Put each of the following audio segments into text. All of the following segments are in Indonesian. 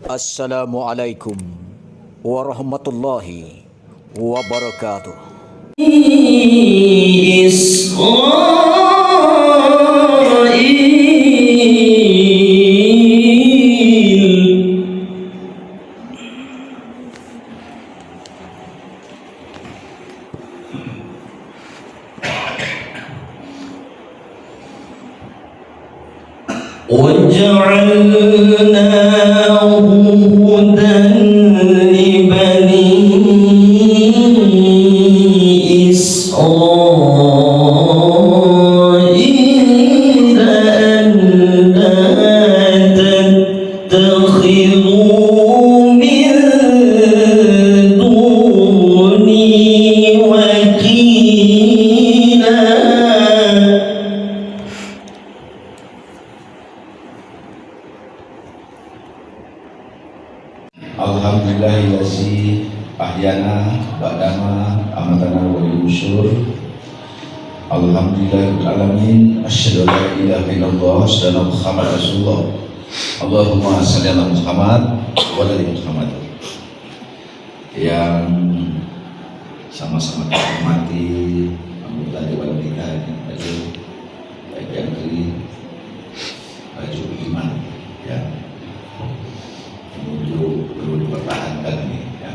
Assalamualaikum warahmatullahi wabarakatuh. وجعلناه هدى لبني إسرائيل ألا تتخذوا من دوني وكيلا. Alhamdulillahillazi ahyana ba'dama amatana wa yusyur. Alhamdulillahirabbil alamin. Asyhadu an la ilaha illallah wa anna Muhammadar Rasulullah. Allahumma shalli ala Muhammad wa ala ali Muhammad. Yang sama-sama kita hormati anggota Dewan Pimpinan Baju baik yang kiri baju iman ya, menuju perlu dipertahankan ini ya,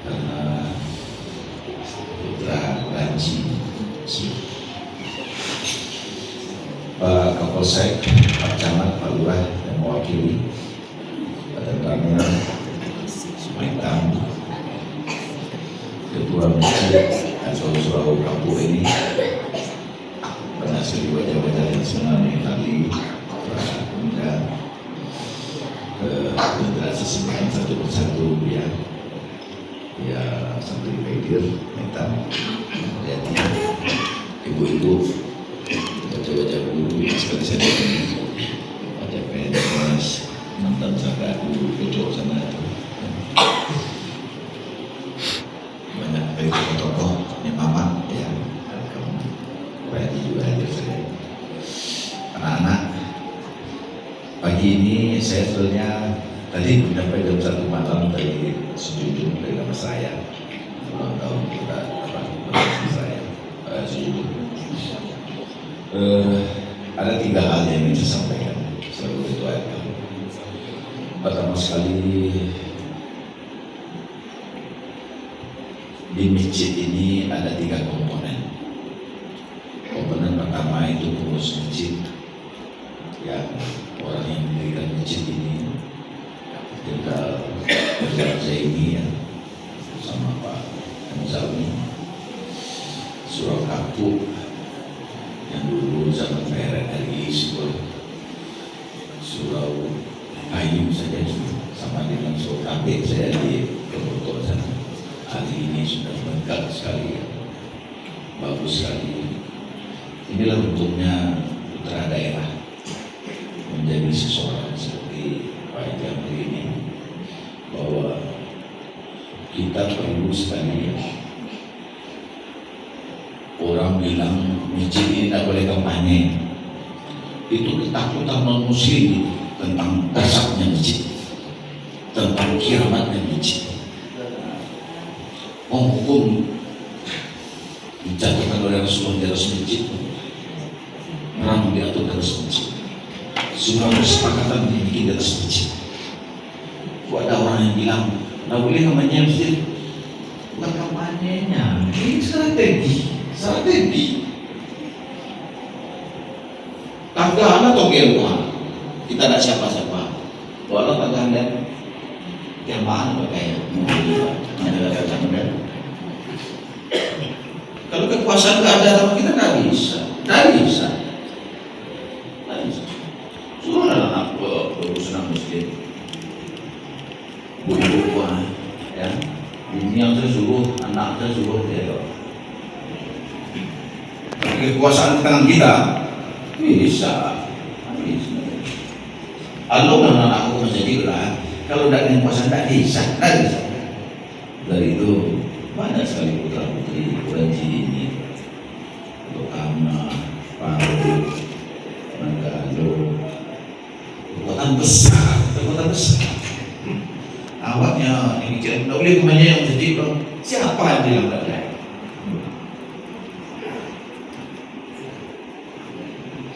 karena putra Raji Pak Kapolsek, Pak Camat, Pak Lurah yang mewakili Badan Keamanan Sumatera, Ketua Masjid atau Surau Kampung ini, berhasil wajah-wajah yang sebenarnya tadi kemudian generasi sembilan satu persatu ya sampai pikir minta lihat ibu-ibu wajah-wajah guru yang sekali saya wajah PNS mantan saudara guru pojok sana banyak tokoh yang mama ya Pak juga hadir saya anak-anak. Pagi ini saya sebenarnya tadi menyampaikan jam 1 malam dari sejujur dari nama saya ulang tahun kita saya sejujur. Ada 3 hal yang ingin saya sampaikan sebagai ketua RK. Pertama sekali, di masjid ini ada 3 komponen. Komponen pertama itu pengurus masjid ya, orang yang mendirikan masjid ini Jenderal Zaini ya, sama Pak Hamzami, Surau Kampung yang dulu zaman PRRI, Surau Ayu saja sama dengan Surau Kampung saya di Purwokerto sana. Hari ini sudah lengkap sekali ya, bagus sekali. Inilah bentuknya putra daerah menjadi seseorang seperti Pak Jamil ini, bahwa kita perlu sekali ya. Orang bilang masjid ini tidak boleh kampanye, itu ketakutan non muslim tentang dasarnya masjid, tentang kiamatnya masjid. Hukum dijatuhkan oleh Rasulullah di atas masjid, perang diatur di atas masjid, semua kesepakatan dibikin di atas masjid. Ada orang yang bilang, nggak boleh kampanye masjid. Bukan kampanyenya, ini strategi. Tanggahan atau gelman, kita tidak siapa-siapa. Walau tanggahan yang bahan pakai kalau kekuasaan nggak ada, kita nggak bisa. Suruh anak berusaha masjid, ibu-ibu ya, ini yang saya suruh, anak saya suruh dia. Kekuasaan di tangan kita bisa. Kalau anak-anakku menjadi berat, kalau tidak dengan kuasa tidak bisa. Dari itu banyak sekali putra putri Raji ini, Lokama, Paru, Manggalo, kekuatan besar. awaknya ini tidak boleh kemana yang jadi bro. Siapa yang bilang tak boleh?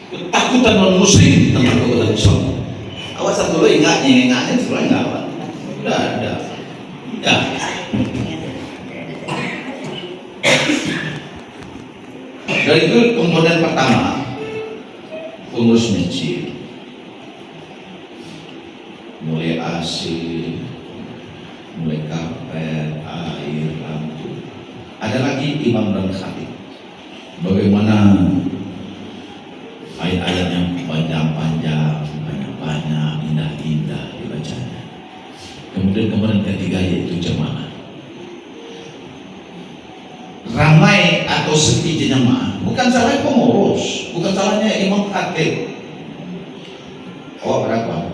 Ketakutan non muslim tentang kekuatan Islam. Awak satu lo ingatnya sebenarnya enggak awak. Udah ada. Ya. Dari itu komponen pertama pengurus masjid, mulai AC, mulai karpet, air, lampu. Ada lagi imam dan khatib. Bagaimana ayat-ayatnya panjang-panjang, banyak-banyak, indah-indah dibacanya. Kemudian ketiga yaitu jemaah. Ramai atau sepi jemaah bukan salah pengurus, bukan salahnya imam khatib. Oh berapa?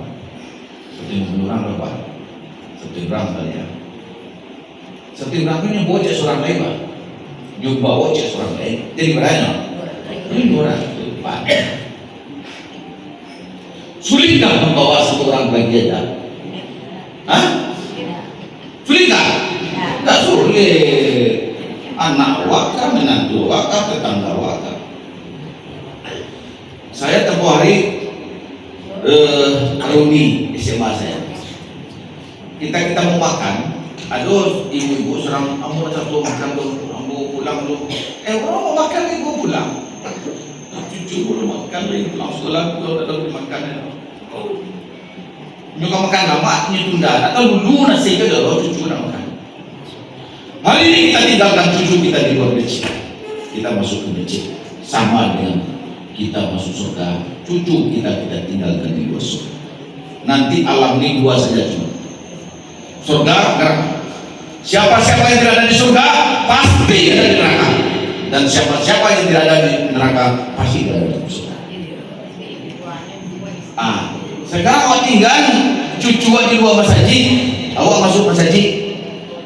Satu orang berapa? Satu orang saja. Satu orang punya bocah seorang lain pak. Jumpa bocah seorang lain. Jadi berapa? Ini orang. Sulitkah membawa satu orang lagi aja? Hah? Sulitkah? Enggak sulit. Anak wakar, menantu wakar, tetangga wakar. Saya tempoh hari alumni SMA saya. Kita mau makan. Aduh, ibu-ibu serang ambo satu makan tuh, ambo pulang dulu. Orang mau makan ibu pulang. Cucu belum makan lagi, pulang sekolah kalau ada makan. Nyuka makan lama, tunda. Atau dulu nasi ke kalau cucu nak makan. Hari ini kita tinggalkan cucu kita di luar masjid. Kita masuk ke masjid. Sama dengan kita masuk surga. Cucu kita tinggalkan di luar surga. Nanti alam ini dua saja cuma. Surga, neraka. Siapa-siapa yang tidak ada di surga pasti ada di neraka. Dan siapa-siapa yang tidak ada di neraka pasti ada di surga. Sekarang awak tinggal cucu di luar masjid, awak masuk masjid.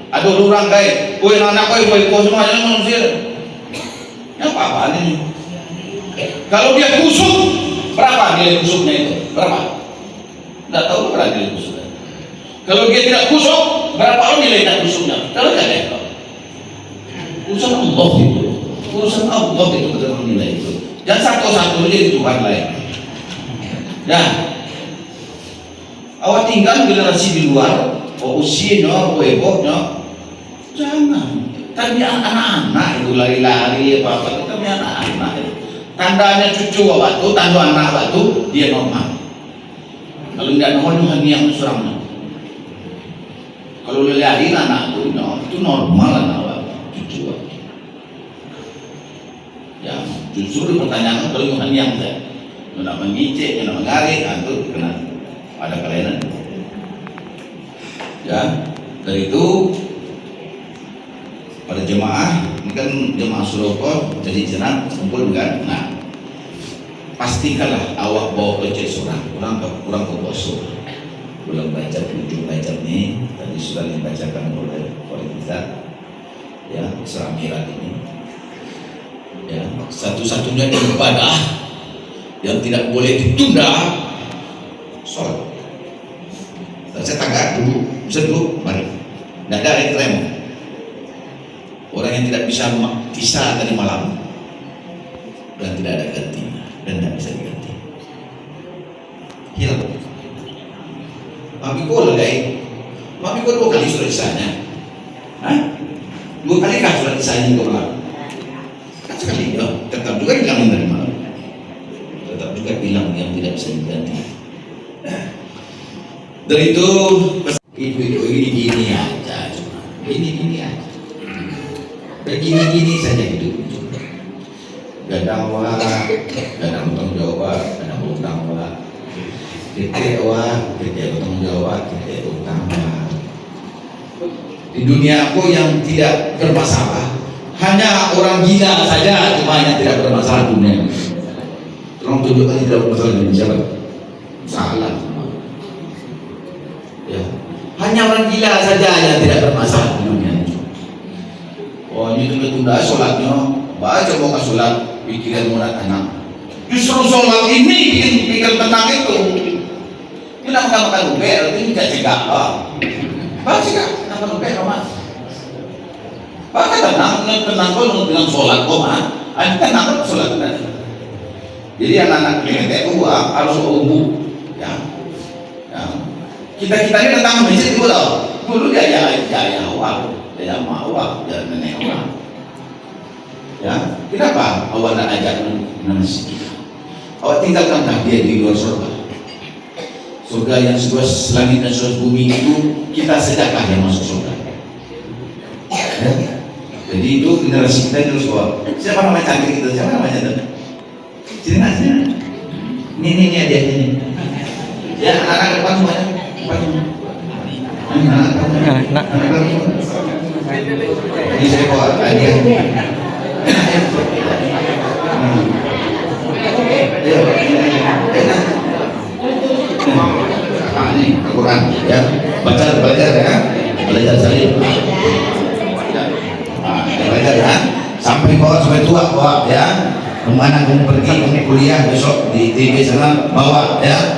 Ada orang kaya, kue anak kue semuanya manusia. Ya apa ini? Kalau dia kusuk, berapa nilai kusuknya itu? Berapa? Tidak tahu berapa nilai kusuknya. Kalau dia tidak kusuk, berapa nilai tak kusuknya? Kalau tidak ada. Urusan Allah itu. Urusan Allah itu betul nilai itu. Dan satu-satu jadi Tuhan lain. Ya. Awak tinggal generasi di luar, usianya, hebohnya. Jangan. Tapi anak-anak itu lari-lari apa-apa. Tapi anak-anak itu. Tandanya cucu awak tu, tanda anak awak tu, dia normal. Kalau tidak normal, Tuhan yang serang. Kalau lari anak itu normal anak awak, cucu awak. Ya, justru pertanyaan kalau Tuhan yang saya, nak mengicik, nak mengarik, itu kena ada kelainan. Ya, dari itu pada jemaah, ini kan jemaah Suroko jadi jenat kumpul kan. Nah, pastikanlah awak bawa pecah surah, kurang ke bosor. Belum baca ujung baca ini, tadi sudah dibacakan oleh kita, ya surah Mirat ini. Ya, satu-satunya ibadah yang tidak boleh ditunda, sholat. Saya tangga dulu, bisa dulu, mari. Tidak ada yang rem. Orang yang tidak bisa tadi malam dan tidak ada gantinya dan tidak bisa diganti, hilang. Mami kau lagi, mami kau 2 kali surat isanya, 2 kali kah surat isanya kau malam? Kan sekali ya, tetap juga hilang dari malam, tetap juga hilang yang tidak bisa diganti. Dari itu ibu-ibu ini aja, cuma ini aja. Begini-gini saja hidup. Gadang wa, gadang tanggung jawab, gadang utang wa. Kita tanggung jawab, kita utang wa. Di dunia aku yang tidak bermasalah, hanya orang gila saja cuma yang tidak bermasalah dunia. Tolong tunjukkan tidak bermasalah di Indonesia. Salah. Ya, hanya orang gila saja yang tidak bermasalah di dunia. Oh ini tunda sholatnya, baca mau ke sholat, pikiran mau tenang. Justru sholat ini bikin tenang itu. Kita makan ubel, itu tidak cegah lah. Pasti kan, kenapa sampai Roma? Bahkan tenang kau bilang sholat kok mah, ada tenang sholat tadi. Jadi anak-anak PTU harus umum, ya. Kita ini tentang masjid dulu loh. Dulu dia awal, dia awal, dia nenek awal. Ya, kenapa awal nak ajak masjid? Awak tinggalkan dia di luar surga. Surga yang seluas langit dan seluas bumi itu kita sedekah yang masuk surga. Ya? Jadi itu generasi kita terus bawa. Siapa nama cantik itu? Siapa namanya itu? Sini mas, sini. Ini dia ini. Ya anak-anak depan semuanya. Anak. Ini saya bawa dia. Ini Al-Quran ya, belajar ya, belajar salib, belajar ya, sampai tua ya, kemana kamu pergi, kamu kuliah besok di TV sana bawa ya,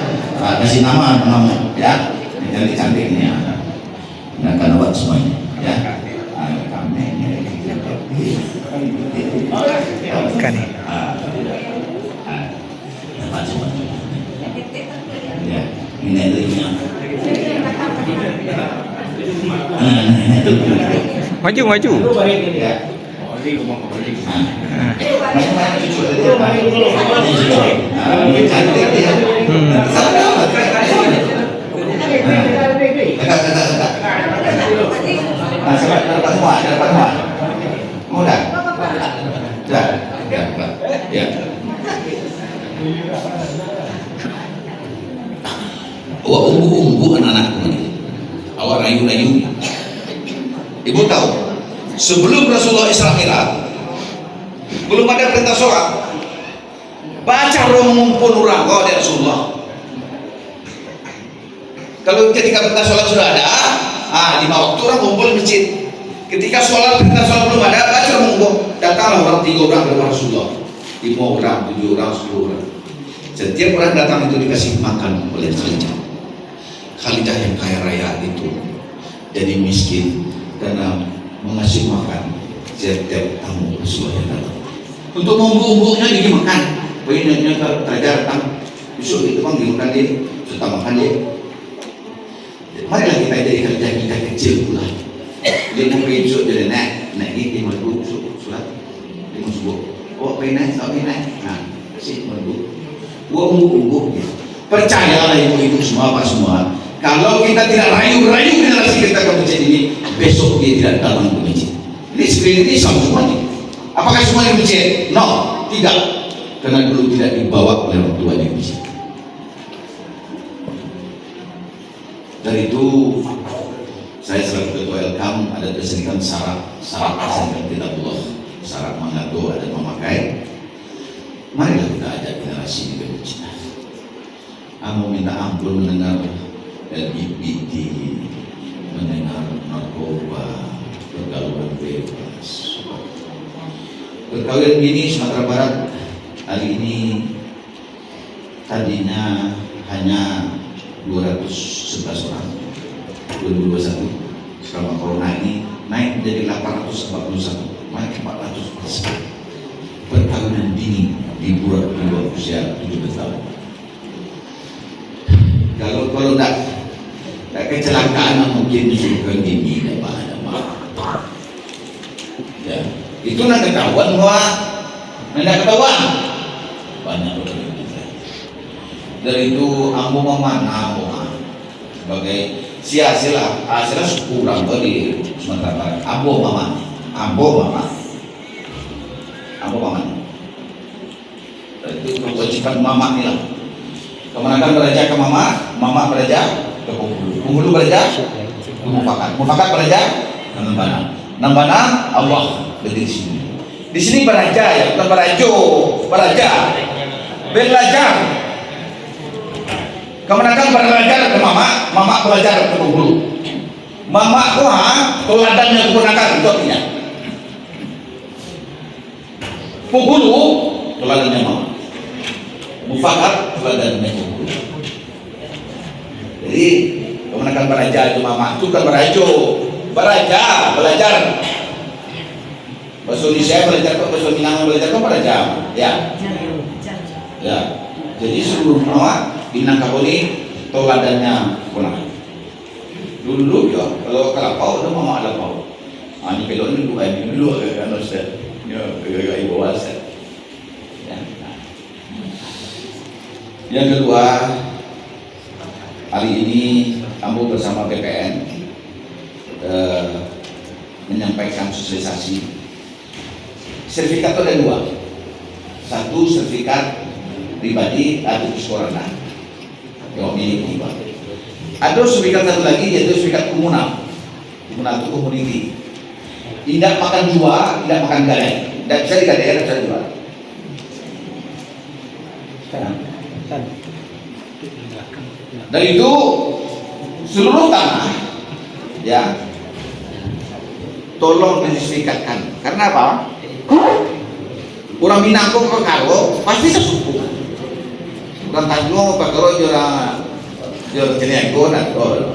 kasih nama ya, cantik ini ya, akan buat semuanya ya. Kan ya, ini adanya. Maju. Ya. Cantik dia. Dapat semua. Mudah. Ya. Wah, umbu anak-anakku ini. Awak rayu-rayu. Ibu tahu, sebelum Rasulullah Isra Mi'raj, belum ada perintah sholat. Baca mengumpul orang kau ada Rasulullah. Kalau ketika perintah sholat sudah ada, 5 waktu orang kumpul di masjid. Ketika perintah sholat belum ada, baca mengumpul. Datanglah orang 3 orang kepada Rasulullah, 5 orang, 7 orang, 10 orang. Setiap orang datang itu dikasih makan oleh Khalidah. Khalidah yang kaya raya itu jadi miskin karena mengasih makan setiap tamu Rasulullah yang datang. Untuk membumbuknya dikasih makan. Poinnya terjaga datang besok itu panggil makan dia, serta makan dia. Marilah kita jadi Khalidah kita kecil pula. Dia mungkin besok jadi naik ini mabuk surat dia masuk. Oh naik. Nah kasih mabuk. Umbu percayalah ibu-ibu semua pak semua, kalau kita tidak rayu generasi kita ke masjid ini, besok dia tidak datang ke masjid. Ini sebenarnya ini sama semuanya. Apakah semuanya di masjid? No, tidak, karena dulu tidak dibawa oleh orang tua di masjid. Dari itu saya selaku ketua Elkam ada tersediakan syarat asal kitabullah, syarat mengatur dan memakai. Marilah kita ajak generasi di masjid. Aku minta ampun mendengar LGBT, mendengar narkoba, pergaulan bebas. Perkawinan ini Sumatera Barat hari ini tadinya hanya 211 orang 2021, selama corona ini naik menjadi 841, naik 400%. Perkawinan dini di bawah usia 17 tahun. Kalau tidak kecelakaan mungkin disebutkan dini ada ya, itu nak ketahuan banyak orang. Dari itu ambo mana sebagai hasilnya kurang di Sumatera Barat. Ambo mama. Itu kewajiban mama ni lah. Kemenangan belajar ke mama belajar ke Penghulu belajar ke Mufakat belajar ke Nambana Allah berdiri sini. Di sini belajar ya, bukan belajar. Kemenangan belajar ke mama belajar ke Penghulu. Mama teladannya kemenangan itu artinya. Penghulu teladannya mama. Mufakat teladannya Penghulu. Jadi Kemudian beraja itu mama itu kan beraja belajar bahasa Indonesia belajar kok, bahasa Minang belajar kok beraja ya. Ya, jadi seluruh nama Minangkabau ini toladannya pulang. Dulu ya kalau kelapau itu mama ada pau. Ini kalau ini bukan dulu kan Ustaz. Ya, kayak ibu Ustaz. Ya. Yang kedua, hari ini kamu bersama BPN menyampaikan sosialisasi. Sertifikat itu ada dua. Satu sertifikat pribadi atau Iskorana yang memiliki Pak. Ada sertifikat satu lagi yaitu sertifikat komunal. Komunal itu community. Tidak makan jual, tidak makan gadai. Tidak bisa digadai, tidak bisa jual. Dan itu seluruh tanah ya tolong disertifikatkan. Karena apa? Orang Minang kok kalau pasti sesuku. Orang Tanjung kalau orang Ceniago dan orang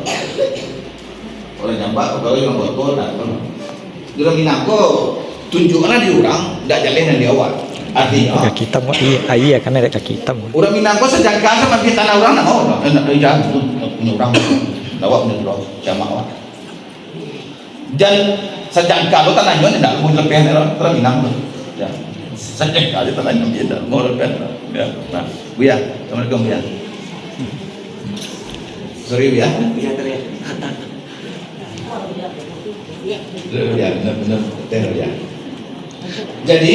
Jambak kalau orang Botol dan orang Minang kok tunjukkanlah di orang tidak jalan di awal. Artinya kaki hitam iya kan ada kaki hitam. Orang Minang kok sejangka sama di tanah orang nak mau jangan orang lawak menurut jamaah. Dan sejangka lo tanahnya tidak mau lebih orang Minang ya. Sejangka di tanahnya dia tidak mau lebih ya. Nah, Buya, assalamualaikum Buya. Sorry Buya. Ya, benar ya. Jadi,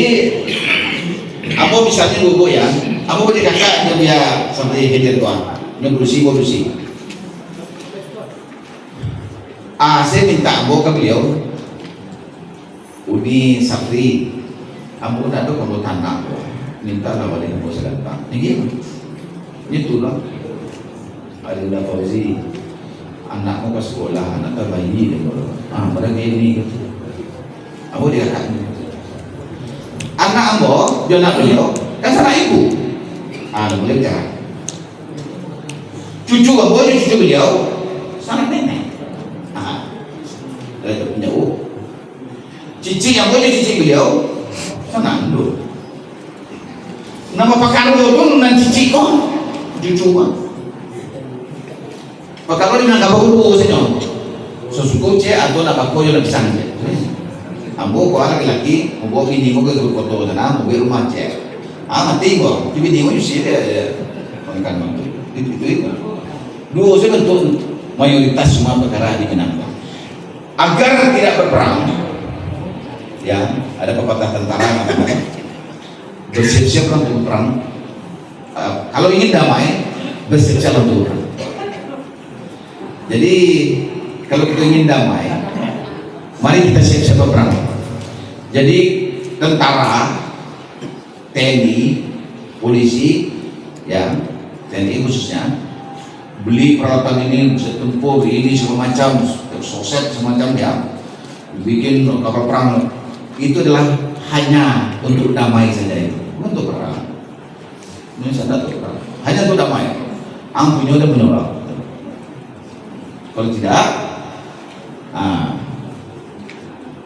apa misalnya buku ya? Apa boleh kakak dia sampai hadir tuan? Yang berusi. Saya minta ambo ke beliau. Uni Safri, ambo nak tu kamu tanah. Minta nama dengan bos datang. Ini tu lah. Ada Fauzi, anakmu ke sekolah, anak terbayi dia pada ini. Ambo dia kata, anak ambo dia nak beliau, kan salah ibu. Boleh jangan. Cucu ambo dia cucu beliau, salah nenek. Dia punya cici ambo dia cici beliau, sana dulu. Nama pakar itu nan cici kok, cucu kan. Pakar di Minangkabau itu senyum. Sesuku cek atau nak bakpo yang lebih sangat. Ambo kau laki-laki, ambo ini mau ke kota sana, mau ke rumah cek. Mati kok, tapi dia mau sih dia pengkan mantu. Itu. Dua saya bentuk mayoritas semua perkara di Minangkabau. Agar tidak berperang, ya ada pepatah tentara mengatakan bersiap-siap untuk perang. Kalau ingin damai, bersiap-siap untuk perang. Jadi kalau kita ingin damai, mari kita siap-siap berperang. Jadi tentara, TNI, polisi, ya TNI khususnya beli peralatan ini, bisa tempur ini segala macam, soset semacam ya, bikin kapal perang. Itu adalah hanya untuk damai saja itu, untuk perang. Ini sadar untuk perang, hanya untuk damai. Ampunya udah menolak. Kalau tidak,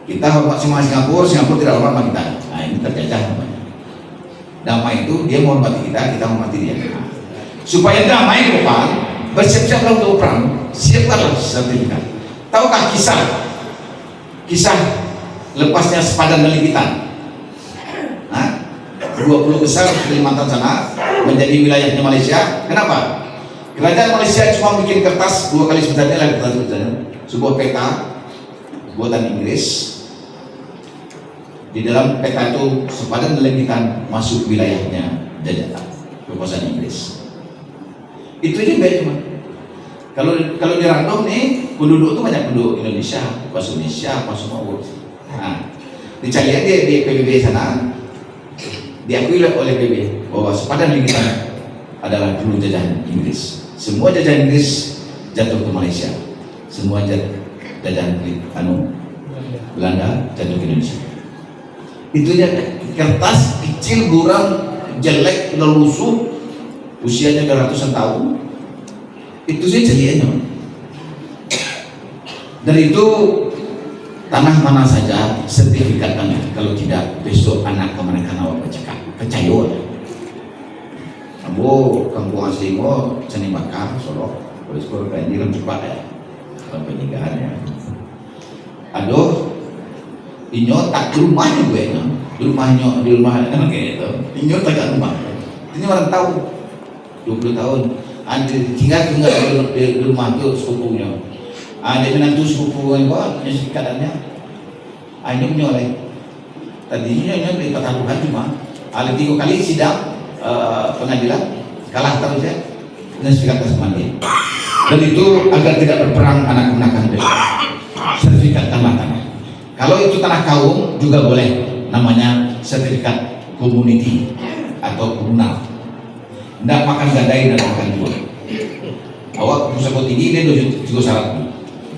kita hormat sama Singapura tidak hormat sama kita. Ini terjajah namanya. Damai itu dia menghormati kita menghormati dia. Supaya damai ke depan, bersiap-siaplah untuk perang, siapkanlah sertifikat. Tahukah kisah lepasnya sepadan Melikitan? 20 besar Kalimantan sana menjadi wilayahnya Malaysia. Kenapa? Kerajaan Malaysia cuma bikin kertas 2 kali sebetulnya lah kertas sebetulnya. Sebuah peta buatan Inggris. Di dalam peta itu sepadan Melikitan masuk wilayahnya jajahan kekuasaan Inggris. Itu aja baik cuma. Kalau di random nih penduduk itu banyak penduduk Indonesia, bahasa Indonesia, bahasa Mawur. Dicari aja di PBB sana, diakui oleh PBB bahwa sepadan Melikitan adalah dulu jajahan Inggris. Semua jajahan Inggris jatuh ke Malaysia, semua jajahan Belanda jatuh ke Indonesia. Itu aja kertas kecil, buram, jelek, udah lusuh, usianya udah ratusan tahun. Itu sih jadinya. Dari itu tanah mana saja sertifikat tanah, kalau tidak besok anak kemerdekaan awak bercakap percaya. Ambo kampung asli mo Seni Bakar Solo, boleh sekolah pendidikan cepat ya, penyigaan ya. Aduh, inyo tak rumahnya gue di rumah kan kayak itu. Inyo tak rumah. Ini orang tahu 20 tahun. Ada tinggal di rumah itu sepupunya. Ada menantu sepupu yang bawa sekadangnya. Ini punya oleh. Tadinya ini pertaruhan cuma. Ada 3 kali sidang pengadilan kalah terus ya. Dan sertifikat semandi. Dan itu agar tidak berperang anak-anakan besok. Sertifikat tanah. Kalau itu tanah kaum juga boleh, namanya sertifikat community atau komunal. Tidak makan gadai dan makan dua. Awak pusat tinggi dia juga syarat.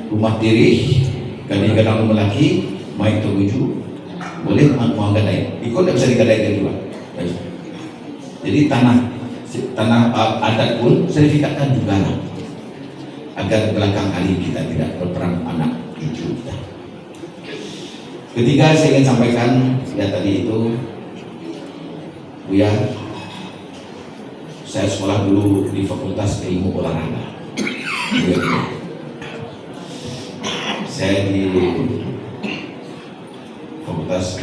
Rumah diri, gadai-gadang rumah laki, main terwujud, boleh mau gadai. Ikut tidak bisa digadai dia juga. Jadi tanah adat pun sertifikatkan juga lah. Agar belakang hari kita tidak berperang anak cucu kita. Ketiga saya ingin sampaikan ya tadi itu, Buya, saya sekolah dulu di Fakultas Ilmu Olahraga. Saya di Fakultas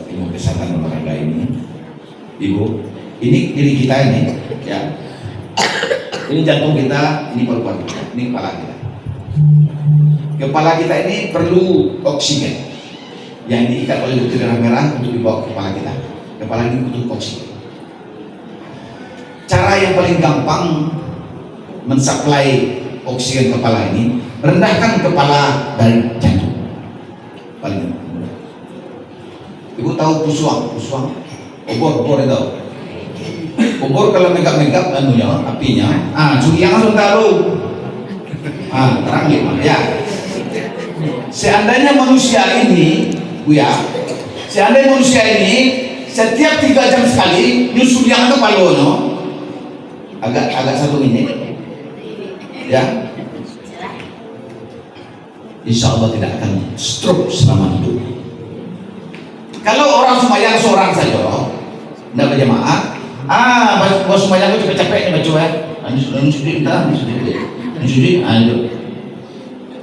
Ilmu Kesehatan Olahraga ini, Ibu, ini diri kita ini, ya. Ini jantung kita, ini paru-paru kita, ini kepala kita. Kepala kita ini perlu oksigen yang diikat oleh butir darah merah untuk dibawa ke kepala kita. Kepala ini butuh oksigen. Cara yang paling gampang mensuplai oksigen kepala ini, rendahkan kepala dari jantung. Paling mudah. Ibu tahu pusuang, obor itu. Obor kalau megap-megap anunya, apinya, curi yang langsung tahu. Terang ya. Seandainya manusia ini, Buya, seandainya manusia ini setiap 3 jam sekali nyusul yang ke palono, agak 1 menit, ya, insya Allah tidak akan stroke selama hidup. Kalau orang sembahyang seorang saja, tidak berjamaah, bos sembahyang itu capek-capek baca ya, ini.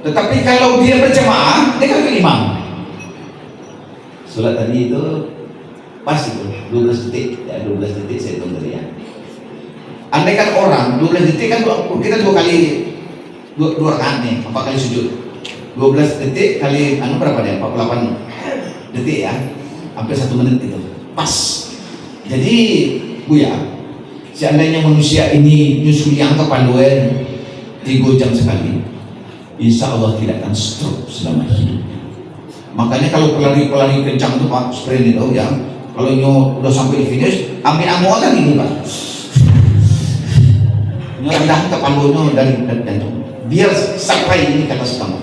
Tetapi kalau dia berjamaah, dia kan imam. Sholat tadi itu pas itu 12 detik, ya 12 detik saya hitung tadi ya. Andai kan orang 12 detik kan kita 2 kali 2 rakaat nih, 4 kali sujud. 12 detik kali berapa deh? 48 detik ya, hampir 1 menit itu pas. Jadi Buya, seandainya manusia ini nyusul yang ke panduan 3 jam sekali, insya Allah tidak akan stroke selama hidupnya. Makanya kalau pelari kencang itu Pak, sprint itu ya, kalau udah sampai di finish, ambil amuan ini Pak, rendah ke panduannya dari jantung, biar sampai ini kata setengah.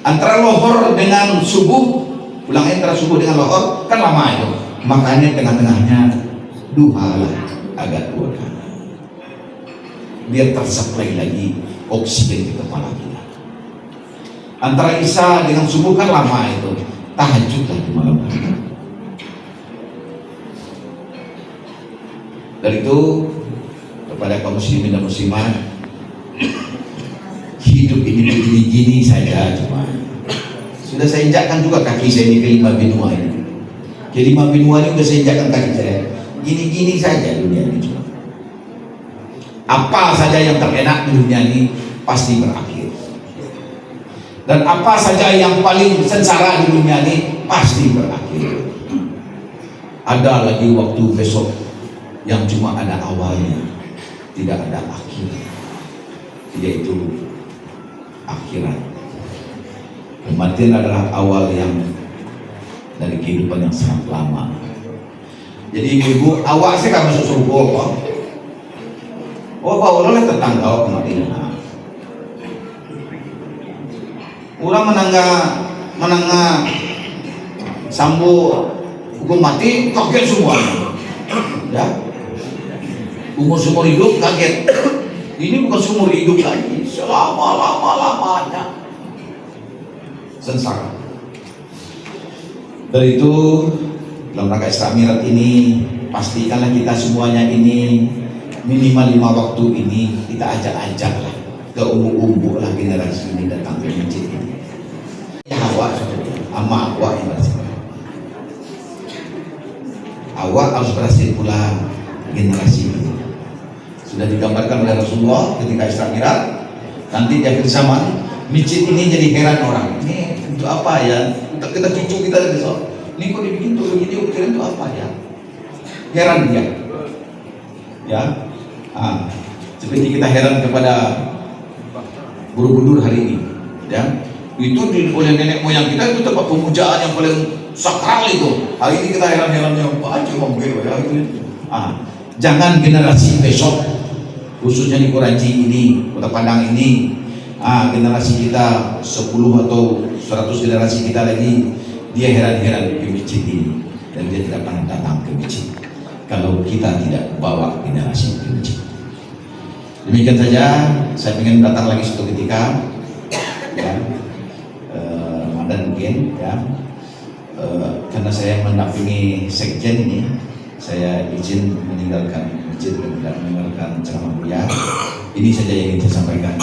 Antara lohor dengan subuh, ulangnya antara subuh dengan lohor kan lama itu, makanya tengah-tengahnya duha lah, agak 2 kali, biar tersuplai lagi oksigen ke kepala kita. Antara isya dengan subuh kan lama itu, tahajud lah di malam hari. Dari itu kepada kaum muslimin dan muslimat, hidup ini begini-gini saja, cuma sudah saya injakkan juga kaki saya ini ke 5 benua ini. Ke 5 benua ini sudah saya injakkan kaki saya. Gini-gini saja dunia ini cuma. Apa saja yang terenak di dunia ini pasti berakhir. Dan apa saja yang paling sengsara di dunia ini pasti berakhir. Ada lagi waktu besok yang cuma ada awalnya, tidak ada akhir, yaitu akhirat. Kematian adalah awal yang dari kehidupan yang sangat lama. Jadi ibu awak sih kan masuk surga kok. Oh, Pak oleh tetangga kematian. Orang menangga sambo hukum mati kaget semua. Ya. Umur hidup kaget. Ini bukan seumur hidup lagi, selama-lamanya sengsara. Dari itu, dalam rangka Isra Mi'raj ini, pastikanlah kita semuanya ini minimal 5 waktu ini kita ajak-ajaklah ke umbu-umbu lah generasi ini datang ke masjid ini. Ya awak ama awak yang berhasil. Awak harus berhasil pula generasi ini. Sudah digambarkan oleh Rasulullah ketika Isra Mi'raj. Nanti di akhir zaman masjid ini jadi heran orang. Ini untuk apa ya? Kita cucu kita besok. Ini kok dibikin tuh begini? Ukuran itu apa ya? Heran dia. Ya. Seperti kita heran kepada Borobudur hari ini. Ya. Itu oleh nenek moyang kita itu tempat pemujaan yang paling sakral itu. Hari ini kita heran-herannya apa cuma begitu ya itu. Jangan generasi besok, khususnya di Kuraji ini, Kota Padang ini, generasi kita 10 atau 100 generasi kita lagi, dia heran-heran ke masjid ini dan dia tidak pernah datang ke masjid kalau kita tidak bawa generasi ke masjid. Demikian saja, saya ingin datang lagi suatu ketika ya, Ramadan mungkin ya, karena saya mendampingi sekjen ini, saya izin meninggalkan masjid dan tidak meninggalkan ceramah beliau. Ini saja yang ingin saya sampaikan.